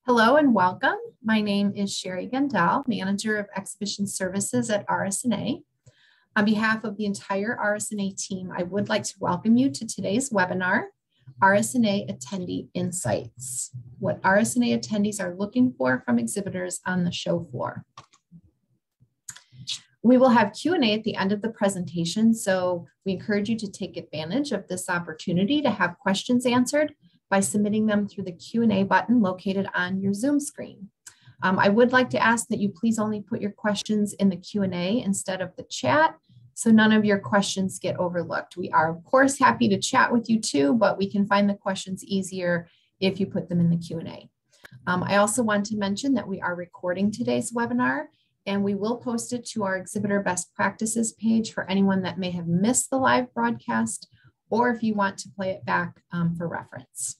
Hello and welcome. My name is Jandell, Manager of Exhibition Services at Rsna. On behalf of the entire Rsna team, I would like to welcome you to today's webinar, Rsna Attendee Insights, what Rsna attendees are looking for from exhibitors on the show floor. We will have Q&A at the end of the presentation, so we encourage you to take advantage of this opportunity to have questions answered by submitting them through the Q&A button located on your Zoom screen. I would like to ask that you please only put your questions in the Q&A instead of the chat, so none of your questions get overlooked. We are, of course, happy to chat with you too, but we can find the questions easier if you put them in the Q&A. I also want to mention that we are recording today's webinar, and we will post it to our exhibitor best practices page for anyone that may have missed the live broadcast, or if you want to play it back for reference.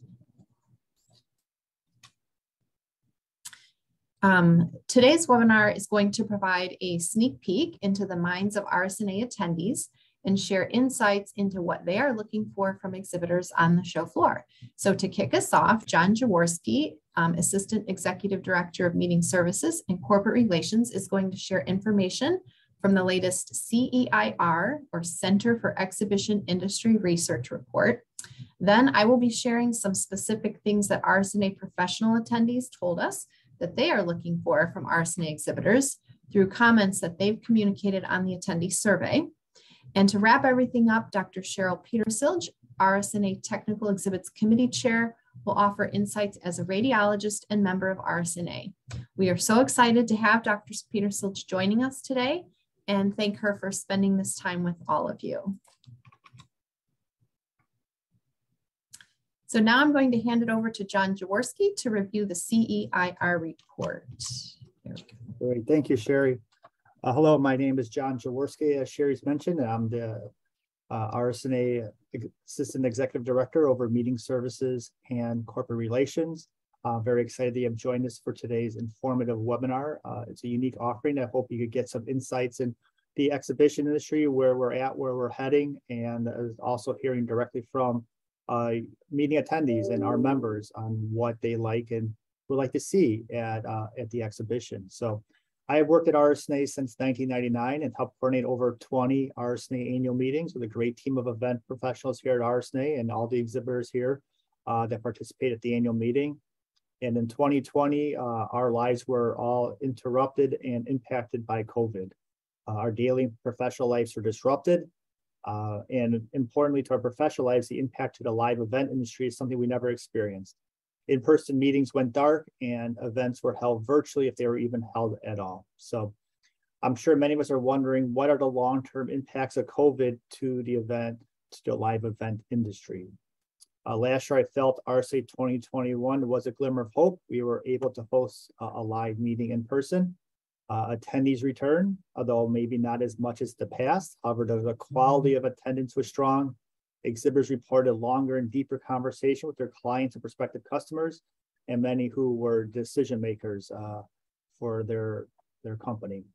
Today's webinar is going to provide a sneak peek into the minds of Rsna attendees and share insights into what they are looking for from exhibitors on the show floor. So to kick us off, John Jaworski, Assistant Executive Director of Meeting Services and Corporate Relations, is going to share information from the latest CEIR, or Center for Exhibition Industry Research report. Then I will be sharing some specific things that Rsna professional attendees told us that they are looking for from Rsna exhibitors through comments that they've communicated on the attendee survey. And to wrap everything up, Dr. Cheryl Petersilge, Rsna Technical Exhibits Committee Chair, will offer insights as a radiologist and member of Rsna. We are so excited to have Dr. Petersilge joining us today, and thank her for spending this time with all of you. So now I'm going to hand it over to John Jaworski to review the CEIR report. Great, thank you, Sherry. Hello, my name is John Jaworski, as Sherry's mentioned. I'm the Rsna Assistant Executive Director over Meeting Services and Corporate Relations. Very excited that you have joined us for today's informative webinar. It's a unique offering. I hope you could get some insights in the exhibition industry, where we're at, where we're heading, and also hearing directly from meeting attendees and our members on what they like and would like to see at the exhibition. So I have worked at Rsna since 1999 and helped coordinate over 20 Rsna annual meetings with a great team of event professionals here at Rsna and all the exhibitors here that participate at the annual meeting. And in 2020, our lives were all interrupted and impacted by COVID. Our daily professional lives were disrupted. And importantly to our professional lives, the impact to the live event industry is something we never experienced. In-person meetings went dark and events were held virtually if they were even held at all. So I'm sure many of us are wondering, what are the long-term impacts of COVID to the live event industry? Last year, I felt RSA 2021 was a glimmer of hope. We were able to host a live meeting in person. Attendees returned, although maybe not as much as the past. However, the quality of attendance was strong. Exhibitors reported longer and deeper conversation with their clients and prospective customers, and many who were decision makers for their company.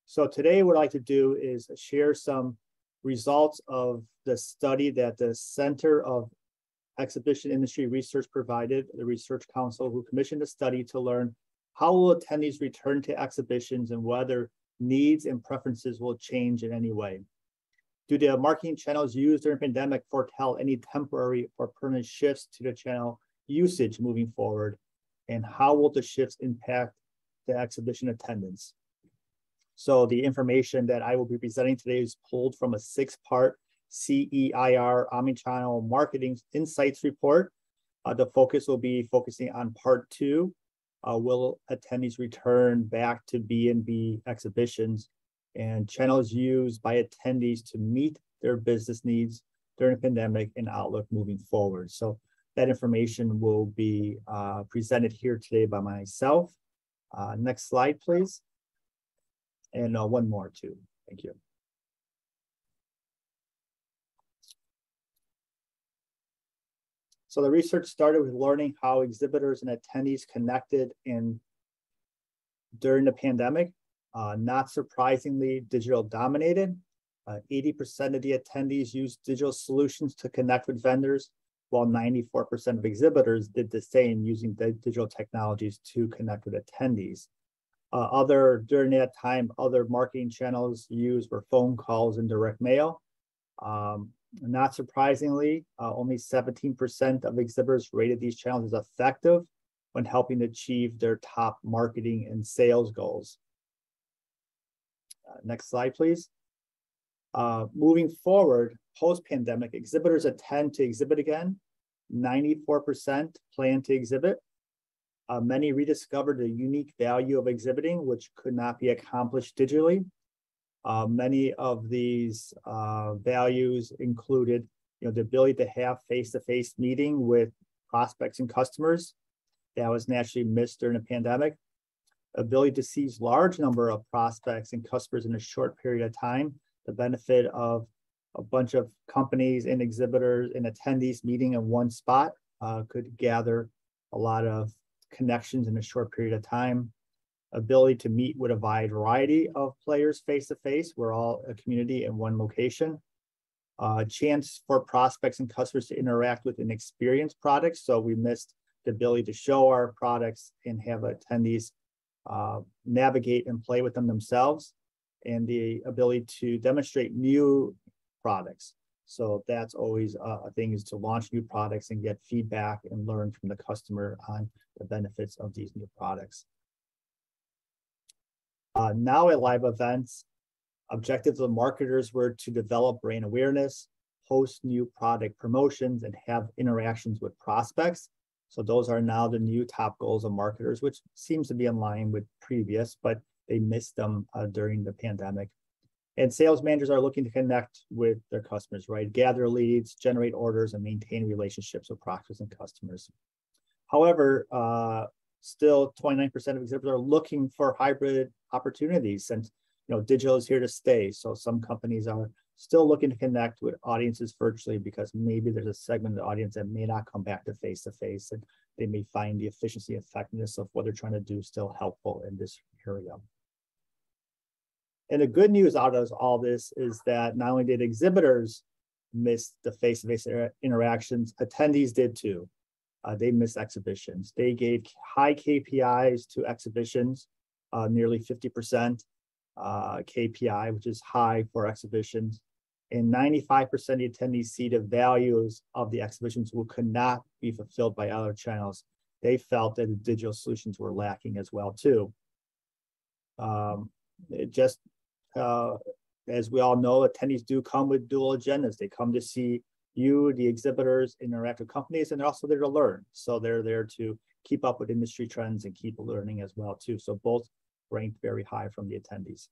So today, what I'd like to do is share some results of the study that the Center of Exhibition Industry Research provided, the Research Council who commissioned the study, to learn how will attendees return to exhibitions and whether needs and preferences will change in any way. Do the marketing channels used during the pandemic foretell any temporary or permanent shifts to the channel usage moving forward? And how will the shifts impact the exhibition attendance? So the information that I will be presenting today is pulled from a 6-part CEIR Omnichannel Marketing Insights report. The focus will be focusing on part 2. Will attendees return back to B&B exhibitions and channels used by attendees to meet their business needs during the pandemic and outlook moving forward? So that information will be presented here today by myself. Next slide, please. And one more too. Thank you. So the research started with learning how exhibitors and attendees connected during the pandemic. Not surprisingly, digital dominated. 80% of the attendees used digital solutions to connect with vendors. while 94% of exhibitors did the same using the digital technologies to connect with attendees. During that time, other marketing channels used were phone calls and direct mail. Not surprisingly, only 17% of exhibitors rated these channels as effective when helping achieve their top marketing and sales goals. Next slide, please. Moving forward, post-pandemic, exhibitors intend to exhibit again. 94% plan to exhibit. Many rediscovered the unique value of exhibiting, which could not be accomplished digitally. Many of these values included, the ability to have face-to-face meeting with prospects and customers. That was naturally missed during the pandemic. Ability to seize large number of prospects and customers in a short period of time. The benefit of a bunch of companies and exhibitors and attendees meeting in one spot could gather a lot of connections in a short period of time. Ability to meet with a wide variety of players face-to-face. We're all a community in one location. Chance for prospects and customers to interact with and experience products. So we missed the ability to show our products and have attendees navigate and play with them themselves, and the ability to demonstrate new products. So that's always a thing, is to launch new products and get feedback and learn from the customer on the benefits of these new products. Now at live events, objectives of marketers were to develop brand awareness, host new product promotions, and have interactions with prospects. So those are now the new top goals of marketers, which seems to be in line with previous, but they missed them during the pandemic. And sales managers are looking to connect with their customers, right? Gather leads, generate orders, and maintain relationships with prospects and customers. However, still 29% of exhibitors are looking for hybrid opportunities, since digital is here to stay. So some companies are still looking to connect with audiences virtually, because maybe there's a segment of the audience that may not come back to face-to-face, and they may find the efficiency and effectiveness of what they're trying to do still helpful in this area. And the good news out of all this is that not only did exhibitors miss the face-to-face interactions, attendees did too. They missed exhibitions. They gave high KPIs to exhibitions, nearly 50% KPI, which is high for exhibitions. And 95% of the attendees see the values of the exhibitions could not be fulfilled by other channels. They felt that the digital solutions were lacking as well too. As we all know, attendees do come with dual agendas. They come to see you, the exhibitors, interact with companies, and they're also there to learn. So they're there to keep up with industry trends and keep learning as well too. So both ranked very high from the attendees.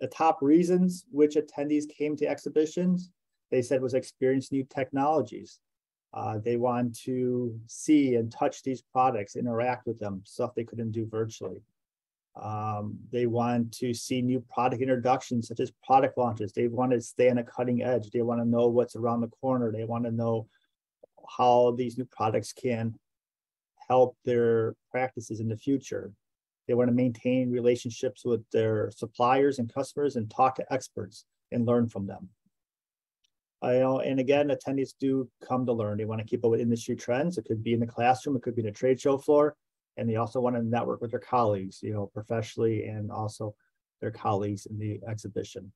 The top reasons which attendees came to exhibitions, they said, was experience new technologies. They want to see and touch these products, interact with them, stuff they couldn't do virtually. They want to see new product introductions, such as product launches. They want to stay on a cutting edge. They want to know what's around the corner. They want to know how these new products can help their practices in the future. They want to maintain relationships with their suppliers and customers and talk to experts and learn from them. And again, attendees do come to learn. They want to keep up with industry trends. It could be in the classroom, it could be in a trade show floor, and they also want to network with their colleagues, professionally, and also their colleagues in the exhibition.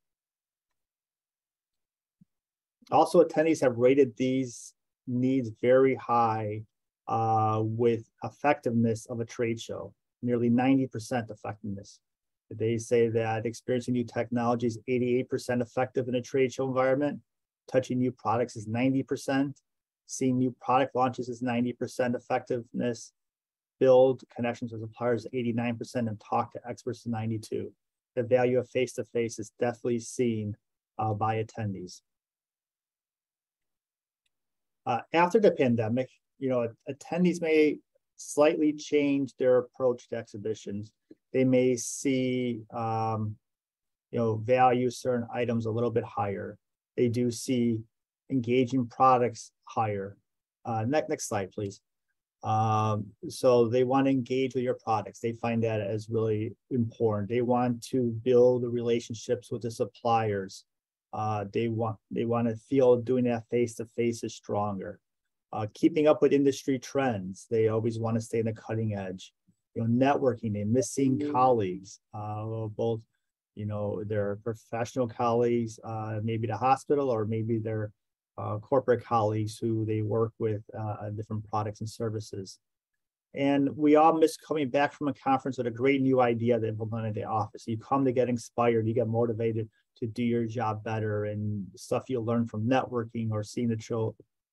Also, attendees have rated these needs very high with effectiveness of a trade show, nearly 90% effectiveness. They say that experiencing new technology is 88% effective in a trade show environment. Touching new products is 90%. Seeing new product launches is 90% effectiveness. Build connections with suppliers 89%, and talk to experts 92%. The value of face-to-face is definitely seen by attendees. After the pandemic, attendees may slightly change their approach to exhibitions. They may see, value certain items a little bit higher. They do see engaging products higher. Next slide, please. So they want to engage with your products. They find that as really important. They want to build relationships with the suppliers. They want to feel doing that face-to-face is stronger. Keeping up with industry trends. They always want to stay in the cutting edge. Networking, they miss seeing colleagues, both, their professional colleagues, maybe the hospital, or maybe their corporate colleagues who they work with different products and services. And we all miss coming back from a conference with a great new idea to implement in the office. You come to get inspired, you get motivated to do your job better, and stuff you learn from networking or seeing the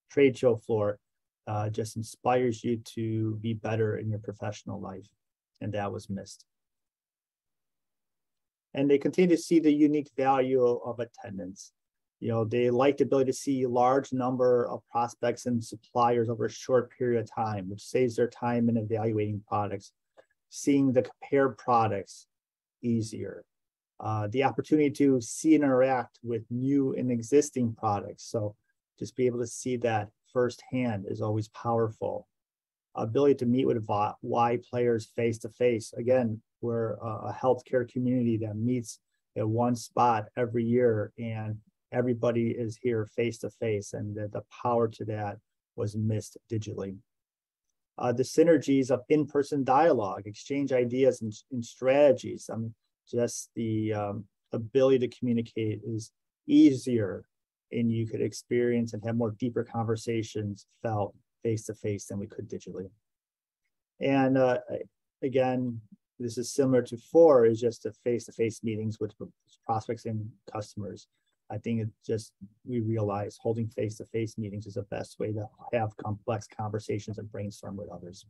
trade show floor just inspires you to be better in your professional life. And that was missed. And they continue to see the unique value of attendance. They like the ability to see a large number of prospects and suppliers over a short period of time, which saves their time in evaluating products, seeing the compared products easier. The opportunity to see and interact with new and existing products. So just be able to see that firsthand is always powerful. Ability to meet with Y players face to face. Again, we're a healthcare community that meets at one spot every year, and everybody is here face to face, and the power to that was missed digitally. The synergies of in-person dialogue, exchange ideas and strategies. Just the ability to communicate is easier, and you could experience and have more deeper conversations felt face to face than we could digitally. And again, this is similar to 4, is just the face-to-face meetings with prospects and customers. I think we realize holding face-to-face meetings is the best way to have complex conversations and brainstorm with others.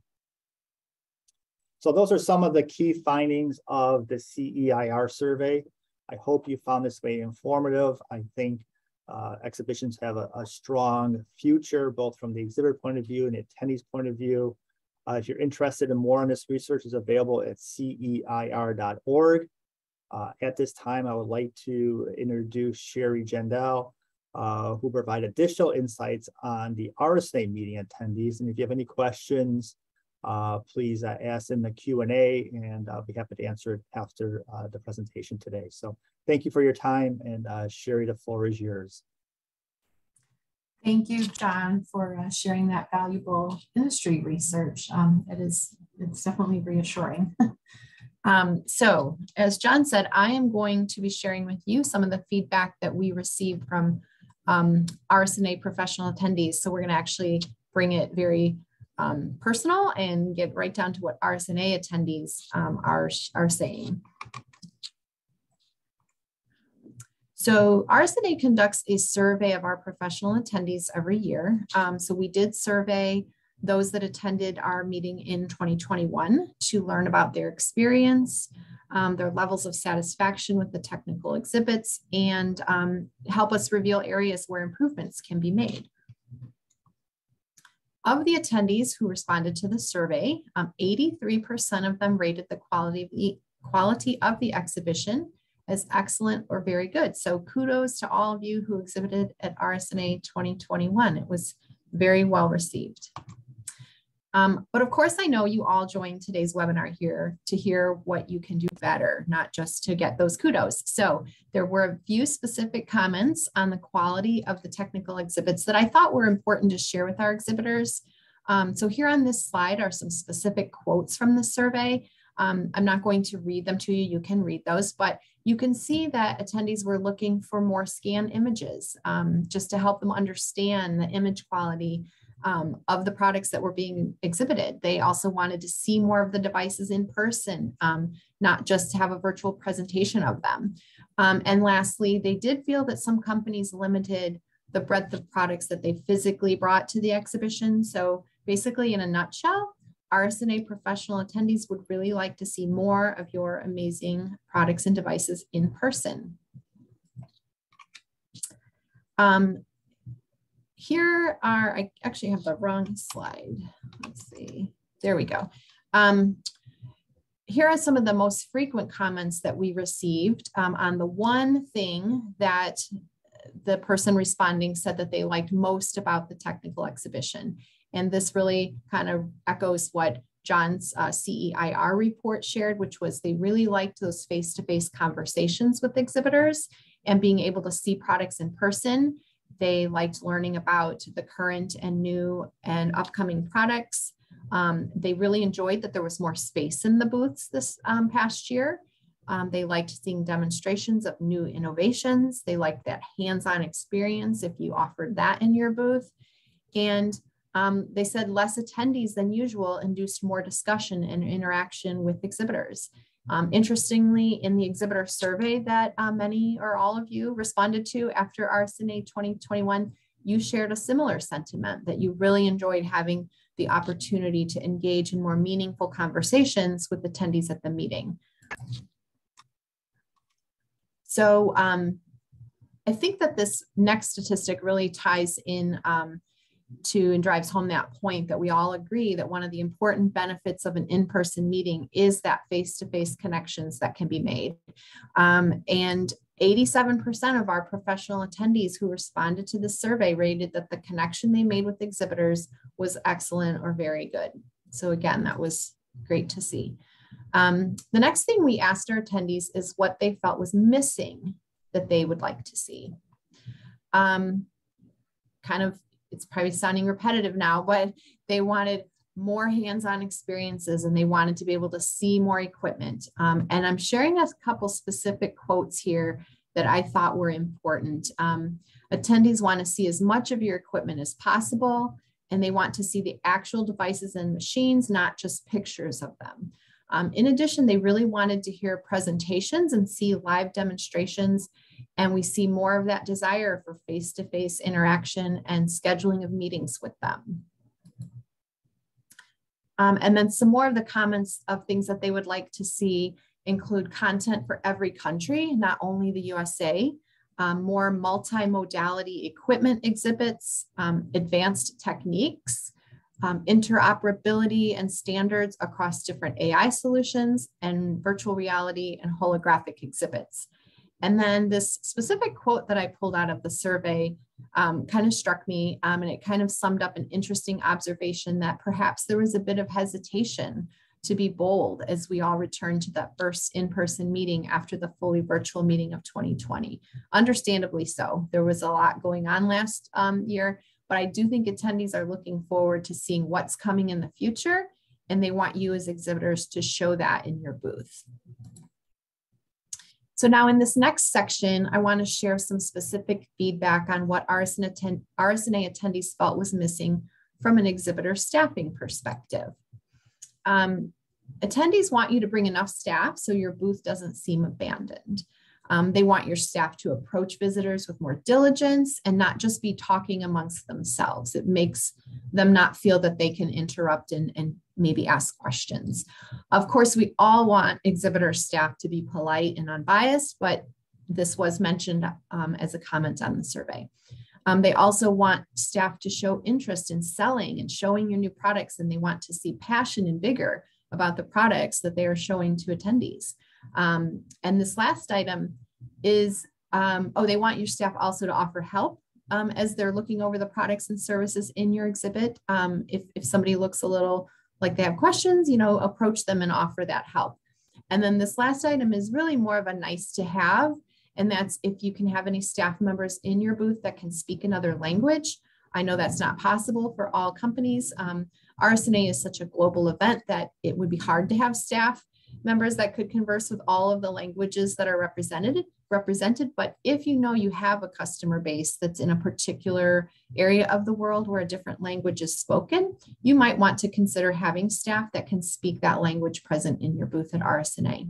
So those are some of the key findings of the CEIR survey. I hope you found this way informative. I think exhibitions have a strong future, both from the exhibitor point of view and the attendees point of view. If you're interested in more on this research, is available at CEIR.org. At this time, I would like to introduce Jandell, who provide additional insights on the Rsna meeting attendees. And if you have any questions, please ask in the Q&A, and I'll be happy to answer it after the presentation today. So thank you for your time, and Sherry, the floor is yours. Thank you, John, for sharing that valuable industry research. It's definitely reassuring. So as John said, I am going to be sharing with you some of the feedback that we received from Rsna professional attendees. So we're going to actually bring it very personal and get right down to what Rsna attendees are saying. So Rsna conducts a survey of our professional attendees every year. So we did survey those that attended our meeting in 2021 to learn about their experience, their levels of satisfaction with the technical exhibits, and help us reveal areas where improvements can be made. Of the attendees who responded to the survey, 83% of them rated the quality of the exhibition as excellent or very good. So kudos to all of you who exhibited at Rsna 2021. It was very well received. But of course, I know you all joined today's webinar here to hear what you can do better, not just to get those kudos. So there were a few specific comments on the quality of the technical exhibits that I thought were important to share with our exhibitors. So here on this slide are some specific quotes from the survey. I'm not going to read them to you. You can read those, but you can see that attendees were looking for more scanned images just to help them understand the image quality of the products that were being exhibited. They also wanted to see more of the devices in person, not just to have a virtual presentation of them. And lastly, they did feel that some companies limited the breadth of products that they physically brought to the exhibition. So basically, in a nutshell, Rsna professional attendees would really like to see more of your amazing products and devices in person. Here are, I actually have the wrong slide. Let's see, there we go. Here are some of the most frequent comments that we received on the one thing that the person responding said that they liked most about the technical exhibition. And this really kind of echoes what John's CEIR report shared, which was they really liked those face-to-face conversations with exhibitors. and being able to see products in person. They liked learning about the current and new and upcoming products. They really enjoyed that there was more space in the booths this past year. They liked seeing demonstrations of new innovations. They liked that hands-on experience if you offered that in your booth. And they said less attendees than usual induced more discussion and interaction with exhibitors. Interestingly, in the exhibitor survey that many or all of you responded to after RSNA 2021, you shared a similar sentiment that you really enjoyed having the opportunity to engage in more meaningful conversations with attendees at the meeting. So I think that this next statistic really ties in to and drives home that point that we all agree that one of the important benefits of an in-person meeting is that face-to-face connections that can be made. And 87% of our professional attendees who responded to the survey rated that the connection they made with exhibitors was excellent or very good. So again, that was great to see. The next thing we asked our attendees is what they felt was missing that they would like to see. It's probably sounding repetitive now, but they wanted more hands-on experiences and they wanted to be able to see more equipment. And I'm sharing a couple specific quotes here that I thought were important. Attendees want to see as much of your equipment as possible, and they want to see the actual devices and machines, not just pictures of them. In addition, they really wanted to hear presentations and see live demonstrations. And we see more of that desire for face-to-face interaction and scheduling of meetings with them. And then some more of the comments of things that they would like to see include content for every country, not only the USA, more multimodality equipment exhibits, advanced techniques, interoperability and standards across different AI solutions, and virtual reality and holographic exhibits. And then this specific quote that I pulled out of the survey kind of struck me, and it kind of summed up an interesting observation that perhaps there was a bit of hesitation to be bold as we all returned to that first in-person meeting after the fully virtual meeting of 2020. Understandably so. There was a lot going on last year, but I do think attendees are looking forward to seeing what's coming in the future, and they want you as exhibitors to show that in your booth. So now in this next section, I want to share some specific feedback on what RSNA attendees felt was missing from an exhibitor staffing perspective. Attendees want you to bring enough staff so your booth doesn't seem abandoned. They want your staff to approach visitors with more diligence and not just be talking amongst themselves. It makes them not feel that they can interrupt and maybe ask questions. Of course, we all want exhibitor staff to be polite and unbiased, but this was mentioned as a comment on the survey. They also want staff to show interest in selling and showing your new products, and they want to see passion and vigor about the products that they are showing to attendees. And this last item is, they want your staff also to offer help as they're looking over the products and services in your exhibit. If somebody looks a little like they have questions, approach them and offer that help. And then this last item is really more of a nice to have, and that's if you can have any staff members in your booth that can speak another language. I know that's not possible for all companies. RSNA is such a global event that it would be hard to have staff members that could converse with all of the languages that are represented. But if you have a customer base that's in a particular area of the world where a different language is spoken, you might want to consider having staff that can speak that language present in your booth at RSNA.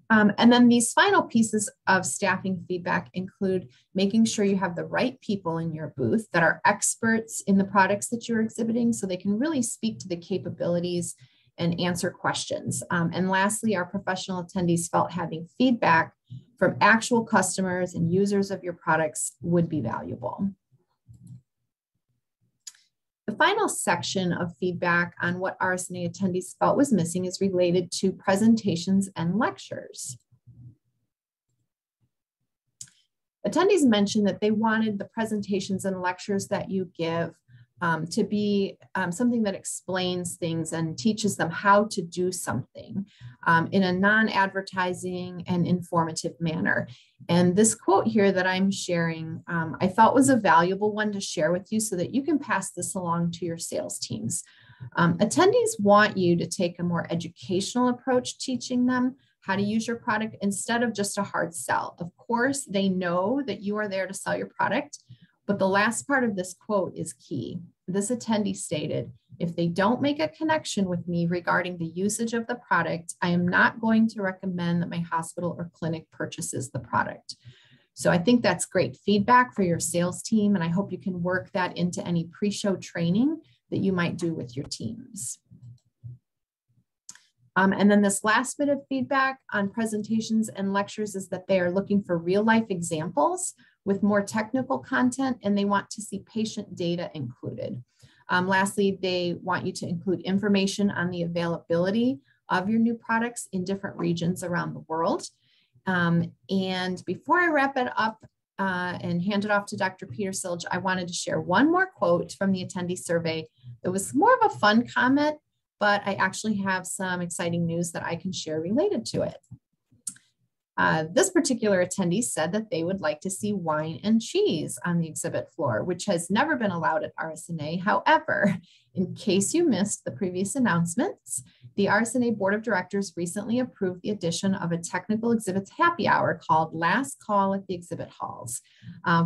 And then these final pieces of staffing feedback include making sure you have the right people in your booth that are experts in the products that you're exhibiting so they can really speak to the capabilities and answer questions. And lastly, our professional attendees felt having feedback from actual customers and users of your products would be valuable. The final section of feedback on what RSNA attendees felt was missing is related to presentations and lectures. Attendees mentioned that they wanted the presentations and lectures that you give to be something that explains things and teaches them how to do something in a non-advertising and informative manner. And this quote here that I'm sharing, I thought was a valuable one to share with you so that you can pass this along to your sales teams. Attendees want you to take a more educational approach, teaching them how to use your product instead of just a hard sell. Of course, they know that you are there to sell your product, but the last part of this quote is key. This attendee stated, "If they don't make a connection with me regarding the usage of the product, I am not going to recommend that my hospital or clinic purchases the product." So I think that's great feedback for your sales team, and I hope you can work that into any pre-show training that you might do with your teams. And then this last bit of feedback on presentations and lectures is that they are looking for real life examples with more technical content, and they want to see patient data included. Lastly, they want you to include information on the availability of your new products in different regions around the world. And before I wrap it up and hand it off to Dr. Petersilge, I wanted to share one more quote from the attendee survey. It was more of a fun comment, but I actually have some exciting news that I can share related to it. This particular attendee said that they would like to see wine and cheese on the exhibit floor, which has never been allowed at RSNA. However, in case you missed the previous announcements, the RSNA Board of Directors recently approved the addition of a technical exhibits happy hour called Last Call at the Exhibit Halls.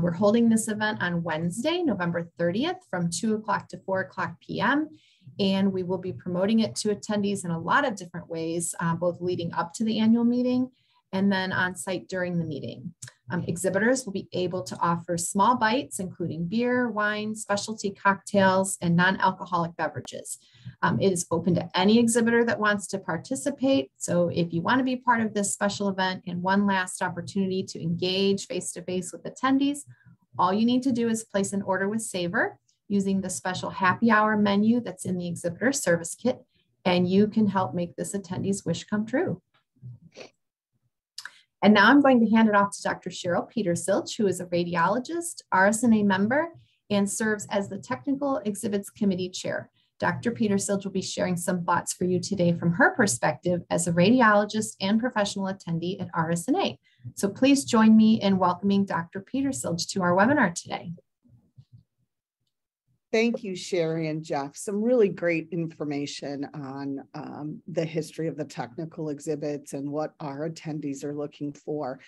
We're holding this event on Wednesday, November 30th from 2 o'clock to 4 o'clock p.m. And we will be promoting it to attendees in a lot of different ways, both leading up to the annual meeting and then on site during the meeting. Exhibitors will be able to offer small bites, including beer, wine, specialty cocktails, and non-alcoholic beverages. It is open to any exhibitor that wants to participate. So if you want to be part of this special event and one last opportunity to engage face-to-face with attendees, all you need to do is place an order with Savor using the special happy hour menu that's in the exhibitor service kit, and you can help make this attendee's wish come true. And now I'm going to hand it off to Dr. Cheryl Petersilge, who is a radiologist, RSNA member, and serves as the Technical Exhibits Committee Chair. Dr. Petersilge will be sharing some thoughts for you today from her perspective as a radiologist and professional attendee at RSNA. So please join me in welcoming Dr. Petersilge to our webinar today. Thank you, Sherry and Jeff. Some really great information on the history of the technical exhibits and what our attendees are looking for.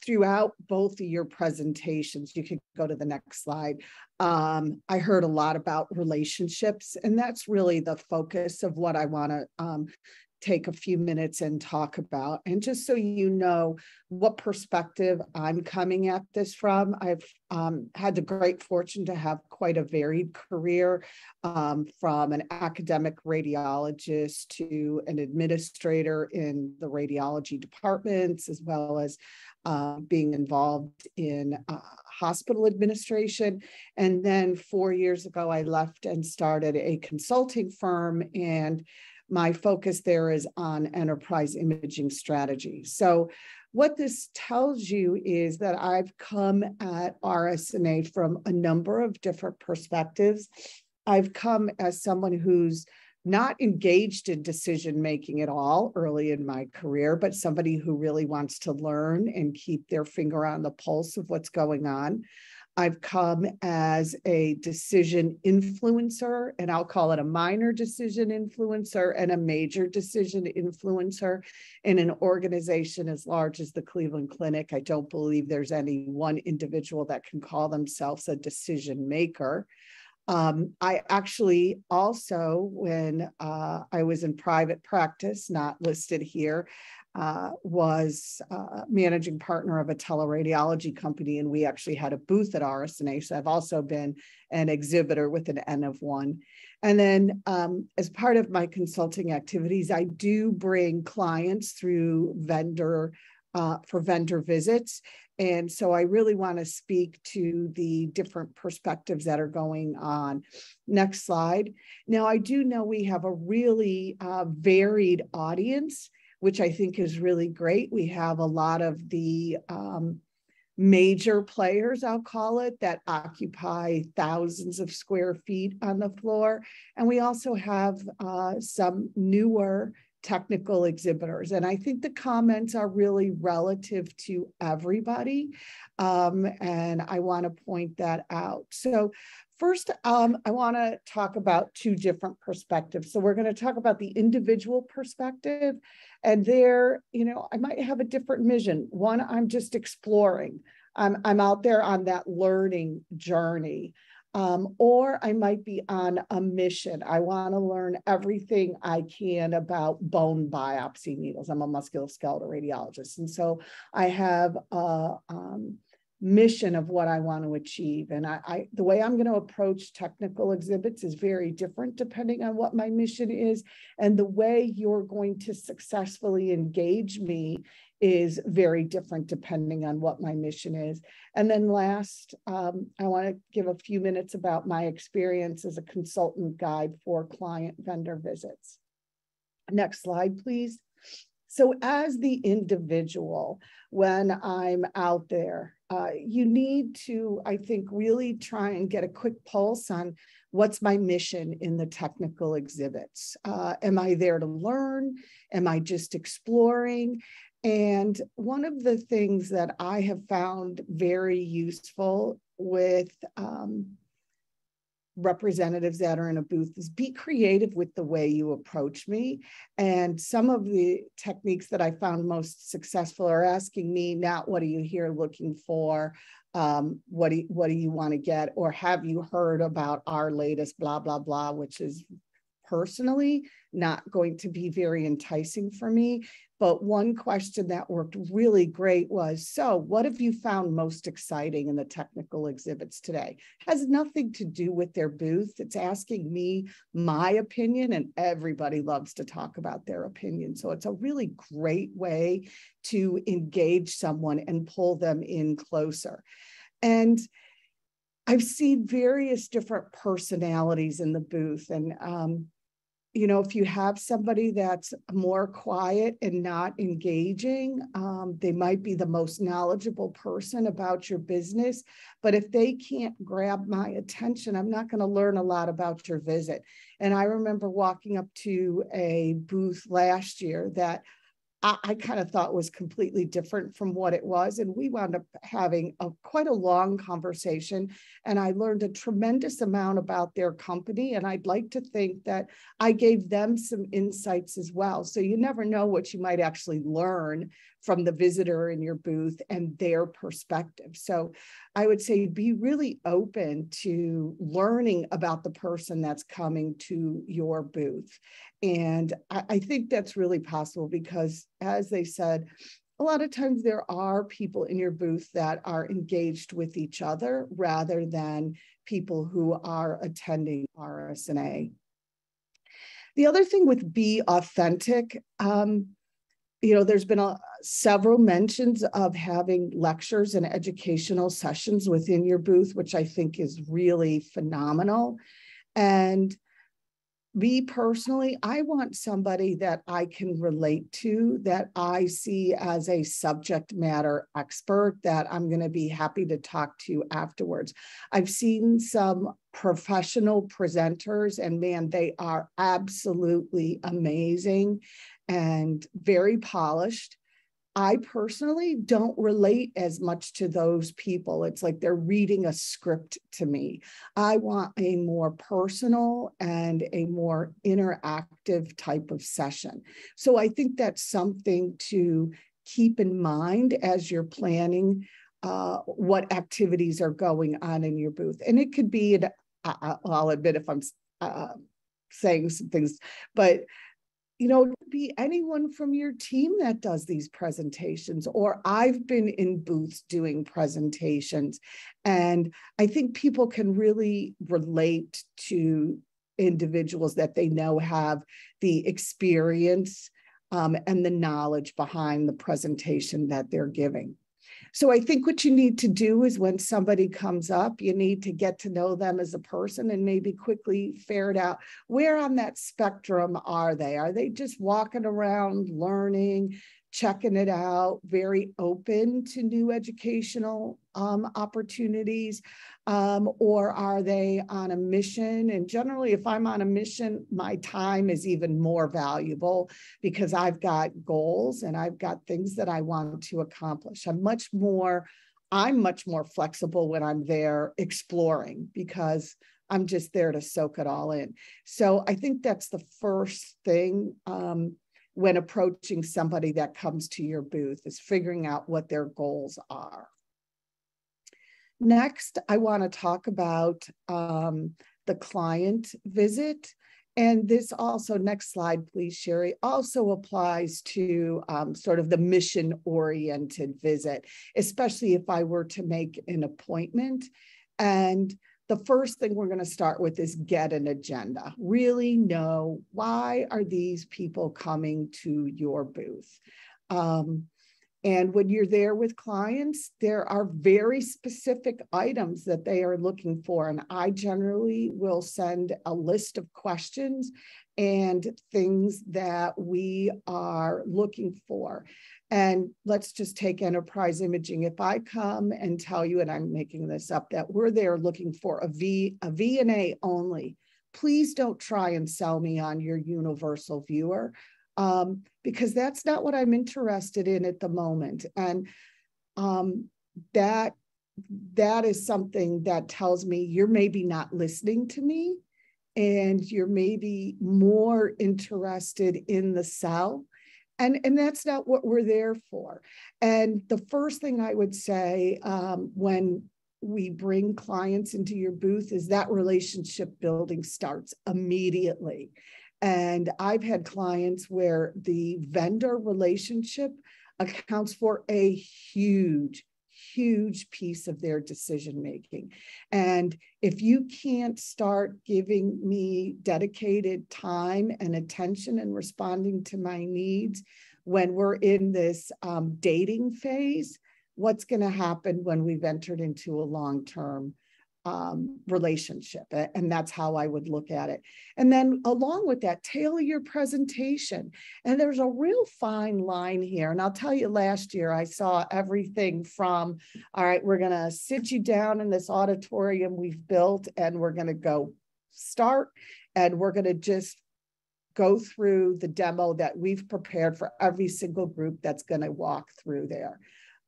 Throughout both of your presentations, you can go to the next slide. I heard a lot about relationships, and that's really the focus of what I want to take a few minutes and talk about. And just so you know what perspective I'm coming at this from, I've had the great fortune to have quite a varied career, from an academic radiologist to an administrator in the radiology departments, as well as being involved in hospital administration. And then 4 years ago, I left and started a consulting firm, and my focus there is on enterprise imaging strategy. So what this tells you is that I've come at RSNA from a number of different perspectives. I've come as someone who's not engaged in decision-making at all early in my career, but somebody who really wants to learn and keep their finger on the pulse of what's going on. I've come as a decision influencer, and I'll call it a minor decision influencer and a major decision influencer in an organization as large as the Cleveland Clinic. I don't believe there's any one individual that can call themselves a decision maker. I actually also, when I was in private practice, not listed here, was managing partner of a teleradiology company, and we actually had a booth at RSNA. So I've also been an exhibitor with an N of 1. And then as part of my consulting activities, I do bring clients through for vendor visits. And so I really want to speak to the different perspectives that are going on. Next slide. Now, I do know we have a really varied audience, which I think is really great. We have a lot of the major players, I'll call it, that occupy thousands of square feet on the floor. And we also have some newer technical exhibitors. And I think the comments are really relative to everybody. And I want to point that out. So first, I want to talk about two different perspectives. So we're going to talk about the individual perspective. And there, I might have a different mission. One, I'm just exploring. I'm out there on that learning journey. Or I might be on a mission. I want to learn everything I can about bone biopsy needles. I'm a musculoskeletal radiologist. And so I have a mission of what I want to achieve. And the way I'm going to approach technical exhibits is very different depending on what my mission is. And the way you're going to successfully engage me is very different depending on what my mission is. And then last, I want to give a few minutes about my experience as a consultant guide for client vendor visits. Next slide, please. So as the individual, when I'm out there, you need to, I think, really try and get a quick pulse on what's my mission in the technical exhibits. Am I there to learn? Am I just exploring? And one of the things that I have found very useful with representatives that are in a booth is be creative with the way you approach me. And some of the techniques that I found most successful are asking me not what are you here looking for, what do you want to get, or have you heard about our latest blah, blah, blah, which is personally not going to be very enticing for me. But one question that worked really great was, so what have you found most exciting in the technical exhibits today? Has nothing to do with their booth. It's asking me my opinion, and everybody loves to talk about their opinion. So it's a really great way to engage someone and pull them in closer. And I've seen various different personalities in the booth. And if you have somebody that's more quiet and not engaging, they might be the most knowledgeable person about your business. But if they can't grab my attention, I'm not going to learn a lot about your visit. And I remember walking up to a booth last year that I kind of thought was completely different from what it was. And we wound up having quite a long conversation. And I learned a tremendous amount about their company. And I'd like to think that I gave them some insights as well. So you never know what you might actually learn from the visitor in your booth and their perspective. So I would say be really open to learning about the person that's coming to your booth. And I think that's really possible because, as they said, a lot of times there are people in your booth that are engaged with each other rather than people who are attending RSNA. The other thing with be authentic, there's been several mentions of having lectures and educational sessions within your booth, which I think is really phenomenal. And me personally, I want somebody that I can relate to, that I see as a subject matter expert that I'm going to be happy to talk to afterwards. I've seen some professional presenters, and man, they are absolutely amazing and very polished. I personally don't relate as much to those people. It's like they're reading a script to me. I want a more personal and a more interactive type of session. So I think that's something to keep in mind as you're planning what activities are going on in your booth. And it could be, I'll admit if I'm saying some things, but it could be anyone from your team that does these presentations, or I've been in booths doing presentations. And I think people can really relate to individuals that they know have the experience and the knowledge behind the presentation that they're giving. So I think what you need to do is when somebody comes up, you need to get to know them as a person and maybe quickly ferret out where on that spectrum are they? Are they just walking around learning? checking it out, very open to new educational opportunities, or are they on a mission? And generally, if I'm on a mission, my time is even more valuable because I've got goals and I've got things that I want to accomplish. I'm much more flexible when I'm there exploring because I'm just there to soak it all in. So I think that's the first thing when approaching somebody that comes to your booth, is figuring out what their goals are. Next, I want to talk about the client visit. And this also, next slide, please, Sherry, also applies to sort of the mission-oriented visit, especially if I were to make an appointment. And the first thing we're going to start with is get an agenda. Really know, why are these people coming to your booth? And when you're there with clients, there are very specific items that they are looking for. And I generally will send a list of questions and things that we are looking for. And let's just take enterprise imaging. If I come and tell you, and I'm making this up, that we're there looking for a V&A only, please don't try and sell me on your universal viewer. Because that's not what I'm interested in at the moment. And that is something that tells me you're maybe not listening to me and you're maybe more interested in the sell. And that's not what we're there for. And the first thing I would say when we bring clients into your booth is that relationship building starts immediately. And I've had clients where the vendor relationship accounts for a huge piece of their decision making. And if you can't start giving me dedicated time and attention and responding to my needs when we're in this dating phase, what's going to happen when we've entered into a long-term relationship? And that's how I would look at it. And then along with that, tailor your presentation. And there's a real fine line here. And I'll tell you, last year I saw everything from, all right, we're going to sit you down in this auditorium we've built and we're going to go start and we're going to just go through the demo that we've prepared for every single group that's going to walk through there.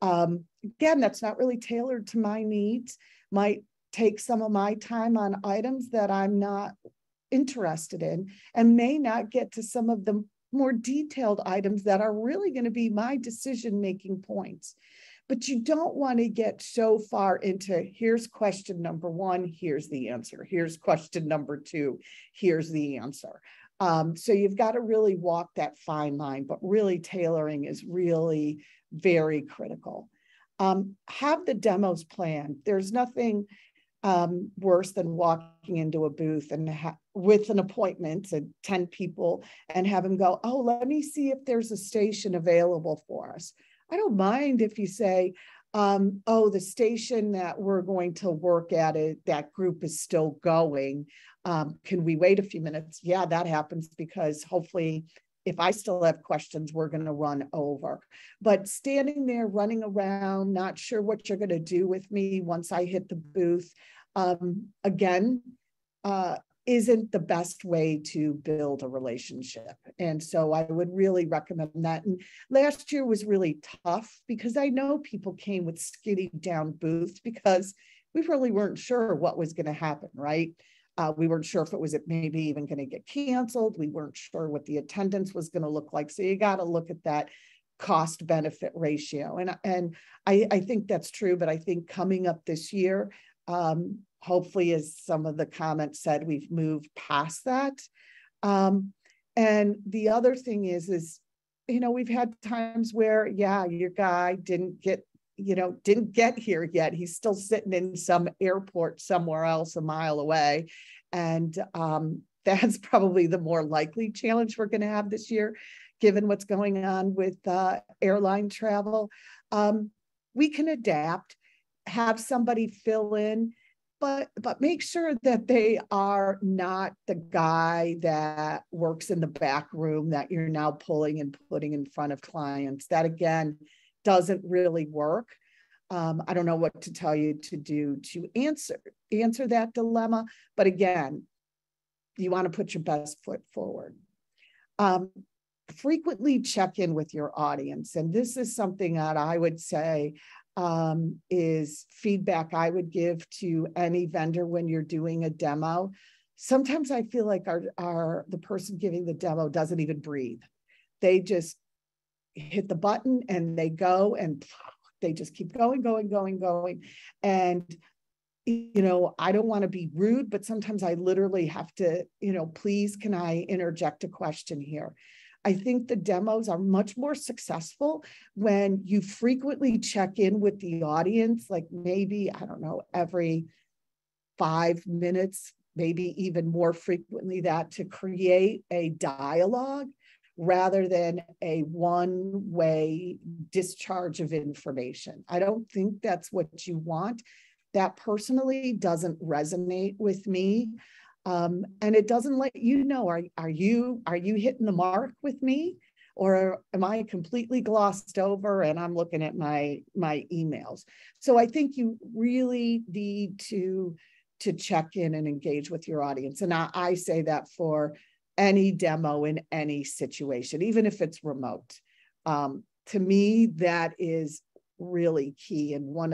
Again, that's not really tailored to my needs. Might take some of my time on items that I'm not interested in and may not get to some of the more detailed items that are really going to be my decision-making points. But you don't want to get so far into, here's question number one, here's the answer. Here's question number two, here's the answer. So you've got to really walk that fine line, but really tailoring is really very critical. Have the demos planned. There's nothing worse than walking into a booth and with an appointment to 10 people and have them go, oh, let me see if there's a station available for us. I don't mind if you say, oh, the station that we're going to work at, that group is still going. Can we wait a few minutes? Yeah, that happens because hopefully if I still have questions, we're going to run over. But standing there, running around, not sure what you're going to do with me once I hit the booth, again, isn't the best way to build a relationship. And so I would really recommend that. And last year was really tough because I know people came with skinny down booths because we really weren't sure what was going to happen, right? We weren't sure if it was maybe even going to get canceled. We weren't sure what the attendance was going to look like. So you got to look at that cost benefit ratio. And I think that's true, but I think coming up this year, hopefully, as some of the comments said, we've moved past that. And the other thing is, you know, we've had times where, yeah, your guy didn't get here yet. He's still sitting in some airport somewhere else a mile away. And that's probably the more likely challenge we're going to have this year, given what's going on with airline travel. We can adapt, have somebody fill in, but make sure that they are not the guy that works in the back room that you're now pulling and putting in front of clients. That again doesn't really work. I don't know what to tell you to do to answer that dilemma, but again, you want to put your best foot forward. Frequently check in with your audience, and this is something that I would say is feedback I would give to any vendor when you're doing a demo. Sometimes I feel like the person giving the demo doesn't even breathe. They just hit the button and they go, and they just keep going. And, you know, I don't want to be rude, but sometimes I literally have to, you know, please, can I interject a question here? I think the demos are much more successful when you frequently check in with the audience, like maybe, I don't know, every 5 minutes, maybe even more frequently, that to create a dialogue rather than a one-way discharge of information. I don't think that's what you want. That personally doesn't resonate with me. And it doesn't let you know, are you hitting the mark with me, or am I completely glossed over and I'm looking at my emails? So I think you really need to check in and engage with your audience. And I say that for any demo in any situation, even if it's remote. To me, that is really key, and one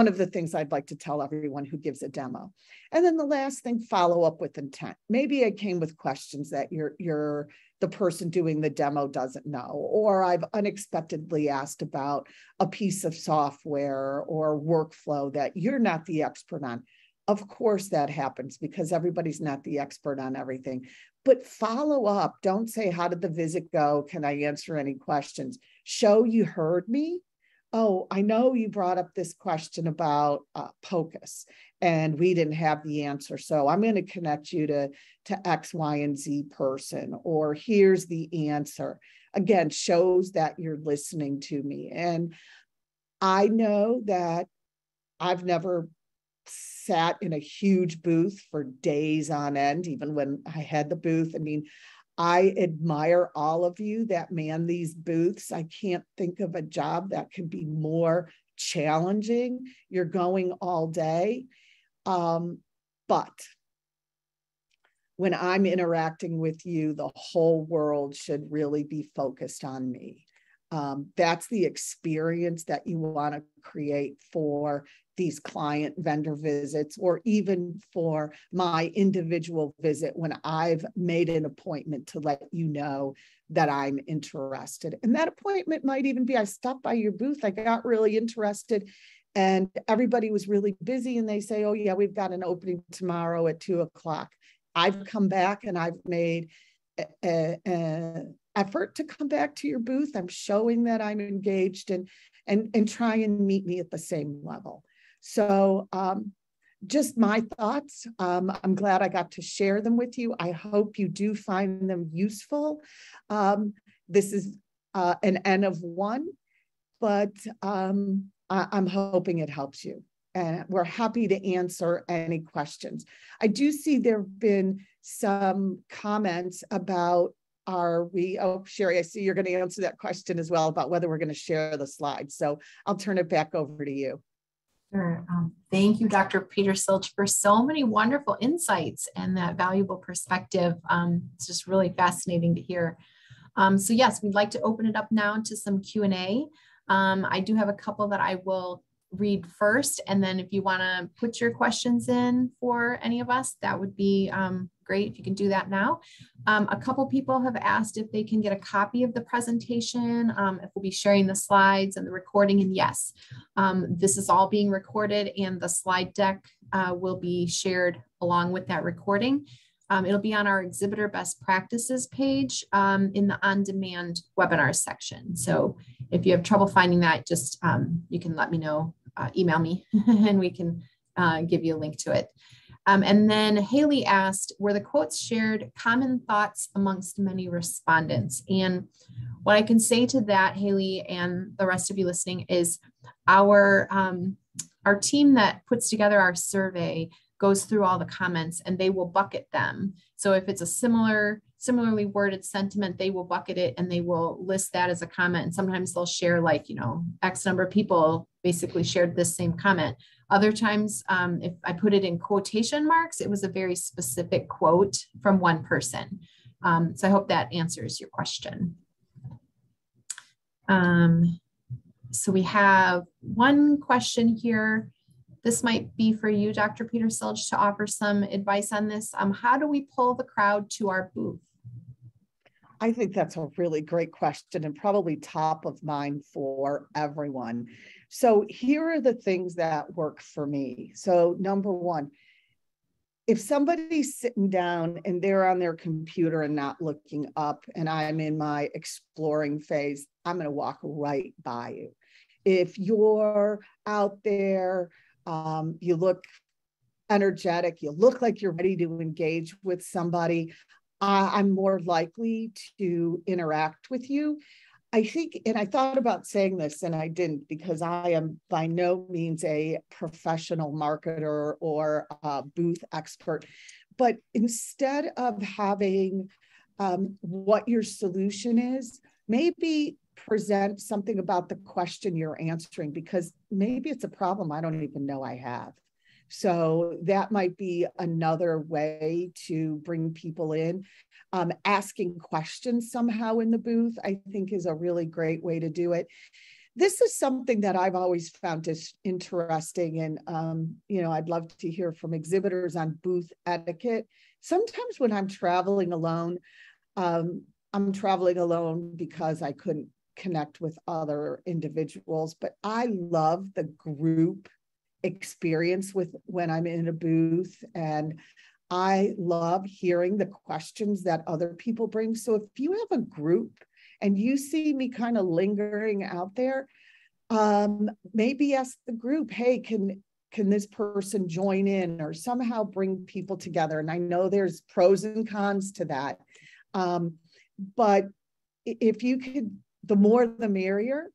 of the things I'd like to tell everyone who gives a demo. And then the last thing, follow up with intent. Maybe I came with questions that the person doing the demo doesn't know, or I've unexpectedly asked about a piece of software or workflow that you're not the expert on. Of course that happens because everybody's not the expert on everything, but follow up. Don't say, how did the visit go? Can I answer any questions? Show you heard me. Oh, I know you brought up this question about POCUS and we didn't have the answer. So I'm going to connect you to X, Y, and Z person, or here's the answer. Again, shows that you're listening to me. And I know that I've never sat in a huge booth for days on end, even when I had the booth. I mean, I admire all of you that man these booths. I can't think of a job that could be more challenging. You're going all day. But when I'm interacting with you, the whole world should really be focused on me. That's the experience that you want to create for these client vendor visits, or even for my individual visit when I've made an appointment to let you know that I'm interested. And that appointment might even be, I stopped by your booth, I got really interested, and everybody was really busy, and they say, oh yeah, we've got an opening tomorrow at 2:00. I've come back and I've made an effort to come back to your booth. I'm showing that I'm engaged, and try and meet me at the same level. So just my thoughts. I'm glad I got to share them with you. I hope you do find them useful. This is an N of 1, but I'm hoping it helps you. And we're happy to answer any questions. I do see there have been some comments about, Sherry, I see you're going to answer that question as well about whether we're going to share the slides. So I'll turn it back over to you. Sure. Thank you, Dr. Petersilge, for so many wonderful insights and that valuable perspective. It's just really fascinating to hear. So yes, we'd like to open it up now to some Q&A. I do have a couple that I will read first, and then if you want to put your questions in for any of us, that would be great if you can do that now. A couple people have asked if they can get a copy of the presentation, if we'll be sharing the slides and the recording, and yes, this is all being recorded, and the slide deck will be shared along with that recording. It'll be on our exhibitor best practices page in the on-demand webinar section. So if you have trouble finding that, just you can let me know, email me, and we can give you a link to it. And then Haley asked, were the quotes shared common thoughts amongst many respondents? And what I can say to that, Haley, and the rest of you listening, is our our team that puts together our survey goes through all the comments and they will bucket them. So if it's a similarly worded sentiment, they will bucket it and they will list that as a comment. And sometimes they'll share like, X number of people basically shared this same comment. Other times, if I put it in quotation marks, it was a very specific quote from one person. So I hope that answers your question. So we have one question here. This might be for you, Dr. Petersilge, to offer some advice on this. How do we pull the crowd to our booth? I think that's a really great question and probably top of mind for everyone. So here are the things that work for me. So number one, if somebody's sitting down and they're on their computer and not looking up and I'm in my exploring phase, I'm going to walk right by you. If you're out there, you look energetic, you look like you're ready to engage with somebody, I'm more likely to interact with you. I think, and I thought about saying this and I didn't because I am by no means a professional marketer or a booth expert, but instead of having what your solution is, maybe present something about the question you're answering, because maybe it's a problem I don't even know I have. So that might be another way to bring people in. Asking questions somehow in the booth, I think, is a really great way to do it. This is something that I've always found interesting, and I'd love to hear from exhibitors on booth etiquette. Sometimes when I'm traveling alone because I couldn't connect with other individuals, but I love the group experience when I'm in a booth, and I love hearing the questions that other people bring. So if you have a group and you see me kind of lingering out there, maybe ask the group, hey, can this person join in, or somehow bring people together? And I know there's pros and cons to that. But if you could, the more the merrier,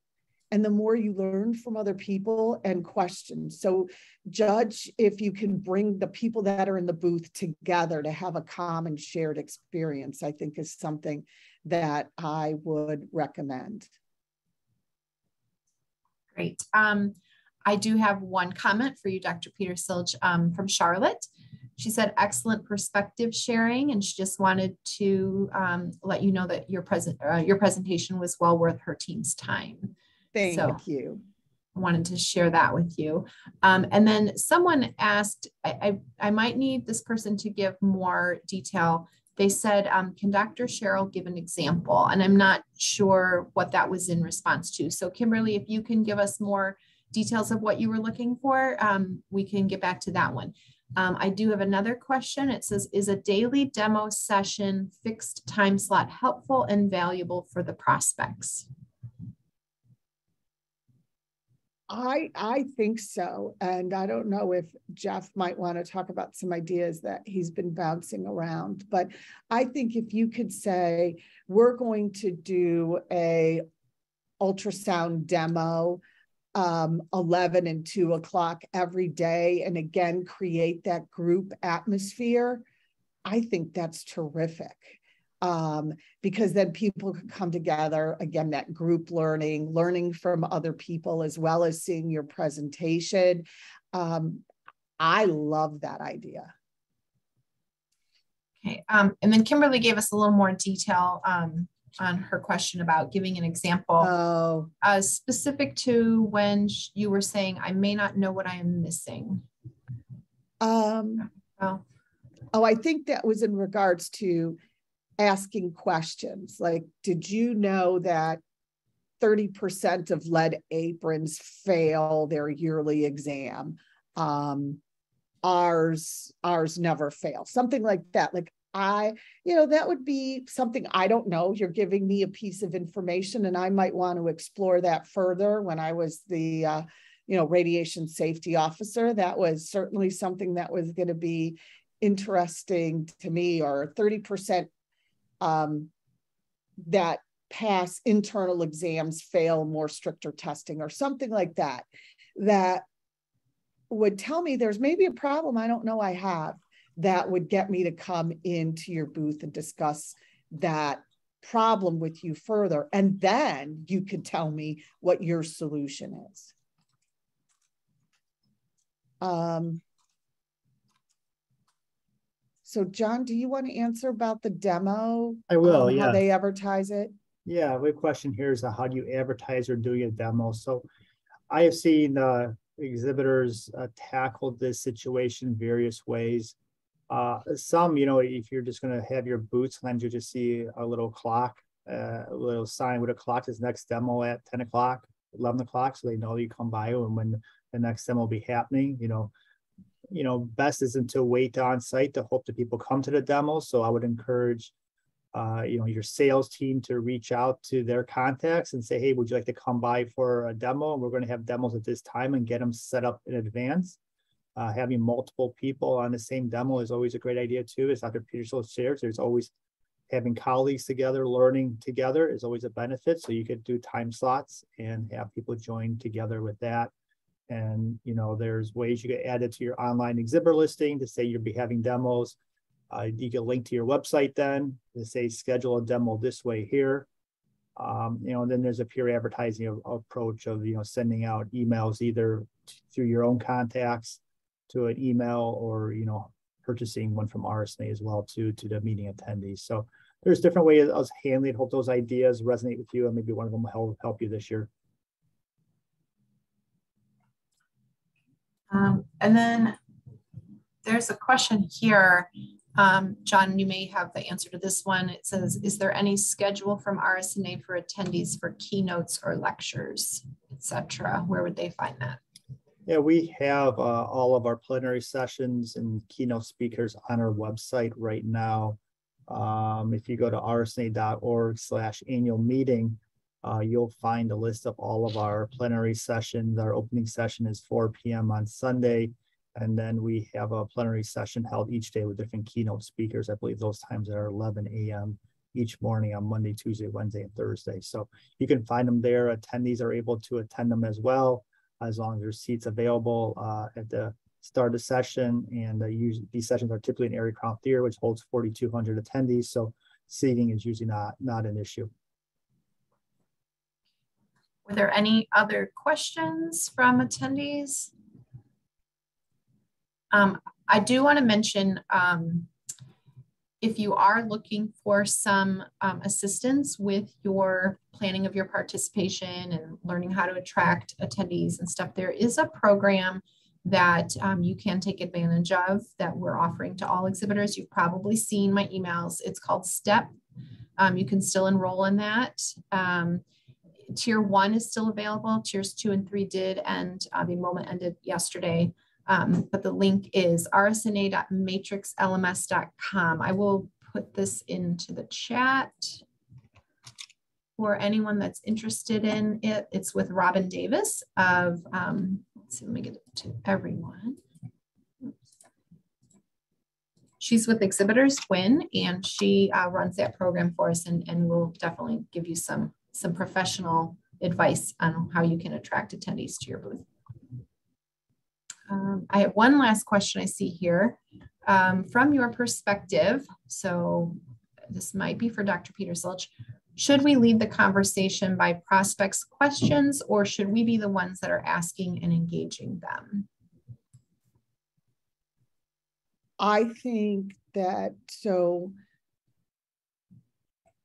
and the more you learn from other people and questions. So judge if you can bring the people that are in the booth together to have a common shared experience, I think is something that I would recommend. Great. I do have one comment for you, Dr. Petersilge, from Charlotte. She said, excellent perspective sharing, and she just wanted to let you know that your presentation was well worth her team's time. Thank you. I wanted to share that with you. And then someone asked, I might need this person to give more detail. They said, can Dr. Cheryl give an example? And I'm not sure what that was in response to. So Kimberly, if you can give us more details of what you were looking for, we can get back to that one. I do have another question. It says, is a daily demo session fixed time slot helpful and valuable for the prospects? I think so. And I don't know if Jeff might want to talk about some ideas that he's been bouncing around, but I think if you could say, we're going to do a ultrasound demo 11 and 2 o'clock every day, and again, create that group atmosphere, I think that's terrific. Because then people can come together, again, that group learning from other people, as well as seeing your presentation. I love that idea. Okay, and then Kimberly gave us a little more detail on her question about giving an example specific to when you were saying, I may not know what I am missing. I think that was in regards to asking questions like, did you know that 30% of lead aprons fail their yearly exam? Ours never fail. Something like that. Like that would be something I don't know. You're giving me a piece of information, and I might want to explore that further. When I was the radiation safety officer, that was certainly something that was going to be interesting to me. Or 30% that pass internal exams fail more stricter testing, or something like that. That would tell me there's maybe a problem I don't know I have, that would get me to come into your booth and discuss that problem with you further. And then you could tell me what your solution is. So John, do you want to answer about the demo? I will, How yeah. they advertise it? Yeah, my question here is how do you advertise or doing a demo? So I have seen exhibitors tackle this situation in various ways. Some, if you're just going to have your booth, sometimes you just see a little clock, a little sign with a clock. Is next demo at 10 o'clock, 11 o'clock, so they know you come by and when the next demo will be happening. Best isn't to wait on site to hope that people come to the demo. So I would encourage your sales team to reach out to their contacts and say, hey, would you like to come by for a demo? And we're going to have demos at this time, and get them set up in advance. Having multiple people on the same demo is always a great idea too. As Dr. Petersilge shares, there's always having colleagues together, learning together is always a benefit. So you could do time slots and have people join together with that. And, there's ways you could add it to your online exhibitor listing to say you'll be having demos. You can link to your website then to say schedule a demo this way here. And then there's a pure advertising approach of, sending out emails either through your own contacts to an email or, purchasing one from Rsna as well to the meeting attendees. So there's different ways of us handling it. Hope those ideas resonate with you, and maybe one of them will help you this year. And then there's a question here. John, you may have the answer to this one. It says, is there any schedule from Rsna for attendees for keynotes or lectures, etc.? Where would they find that? Yeah, we have all of our plenary sessions and keynote speakers on our website right now. If you go to rsna.org/annual meeting, you'll find a list of all of our plenary sessions. Our opening session is 4 p.m. on Sunday. And then we have a plenary session held each day with different keynote speakers. I believe those times are 11 a.m. each morning on Monday, Tuesday, Wednesday, and Thursday. So you can find them there. Attendees are able to attend them as well, as long as there's seats available at the start of the session. And usually these sessions are typically in Area Crown Theater, which holds 4,200 attendees. So seating is usually not an issue. Were there any other questions from attendees? I do want to mention, if you are looking for some assistance with your planning of your participation and learning how to attract attendees and stuff, there is a program that you can take advantage of that we're offering to all exhibitors. You've probably seen my emails. It's called STEP. You can still enroll in that. Tier 1 is still available. Tiers 2 and 3 did, and the enrollment ended yesterday. But the link is rsna.matrixlms.com. I will put this into the chat for anyone that's interested in it. It's with Robin Davis of, let's see, let me get it to everyone. She's with Exhibitors Win, and she runs that program for us, and will definitely give you some professional advice on how you can attract attendees to your booth. I have one last question I see here. From your perspective, so this might be for Dr. Petersilge, should we lead the conversation by prospects' questions, or should we be the ones that are asking and engaging them? I think that, so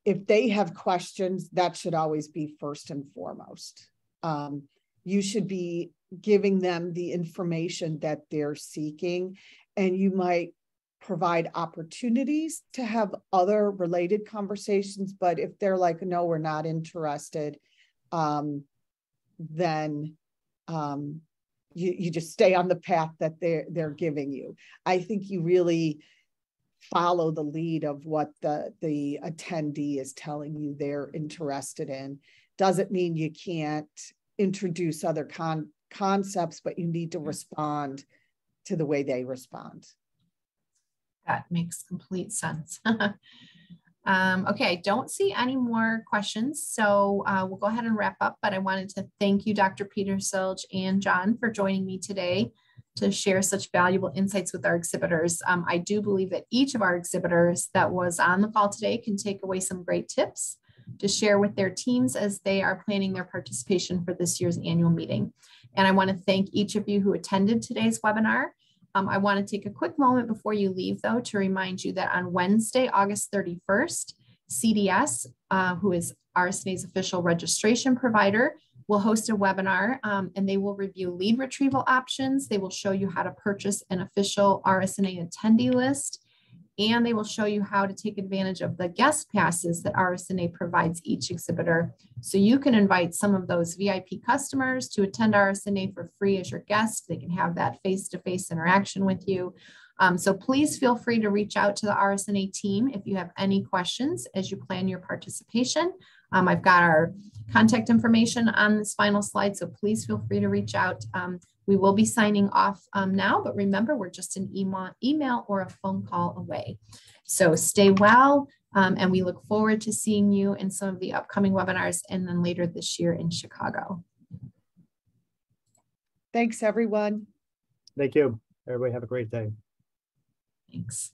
if they have questions, that should always be first and foremost. You should be giving them the information that they're seeking, and you might provide opportunities to have other related conversations. But if they're like, no, we're not interested, then you just stay on the path that they're giving you. I think you really follow the lead of what the attendee is telling you they're interested in. Doesn't mean you can't introduce other concepts, but you need to respond to the way they respond. That makes complete sense. Okay, don't see any more questions, so we'll go ahead and wrap up, but I wanted to thank you, Dr. Petersilge and John, for joining me today. to share such valuable insights with our exhibitors. I do believe that each of our exhibitors that was on the call today can take away some great tips to share with their teams as they are planning their participation for this year's annual meeting. And I want to thank each of you who attended today's webinar. I want to take a quick moment before you leave, though, to remind you that on Wednesday, August 31st, CDS, who is RSNA's official registration provider, will host a webinar, and they will review lead retrieval options. They will show you how to purchase an official RSNA attendee list, and they will show you how to take advantage of the guest passes that RSNA provides each exhibitor. So you can invite some of those VIP customers to attend RSNA for free as your guest. They can have that face-to-face interaction with you. So please feel free to reach out to the RSNA team if you have any questions as you plan your participation. I've got our contact information on this final slide, so please feel free to reach out. We will be signing off now, but remember, we're just an email or a phone call away. So stay well, and we look forward to seeing you in some of the upcoming webinars and then later this year in Chicago. Thanks, everyone. Thank you. Everybody have a great day. Thanks.